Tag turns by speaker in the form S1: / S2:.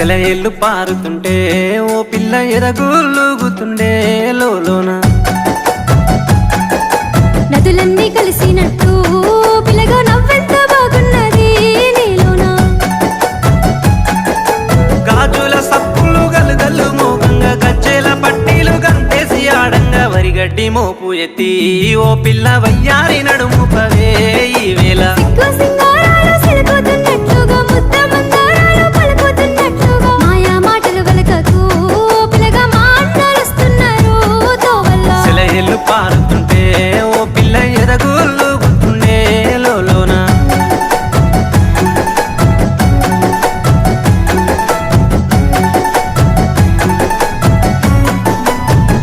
S1: సెలయేళ్ళు పారుతుంటే ఓ పిల్ల ఎరగులుగుతుండే లోన
S2: నదులన్నీ కలిసినట్టు పిల్లగా నవ్వెంత బాగున్నది నీలోనా
S1: గాజుల సప్పులు గలుగల్లు మోగంగా గజ్జెల పట్టీలు గంతేసి ఆడంగా వరిగడ్డి మోపు ఎత్తి ఓ పిల్ల వయ్యారి నడుము పవే ఈ వేళ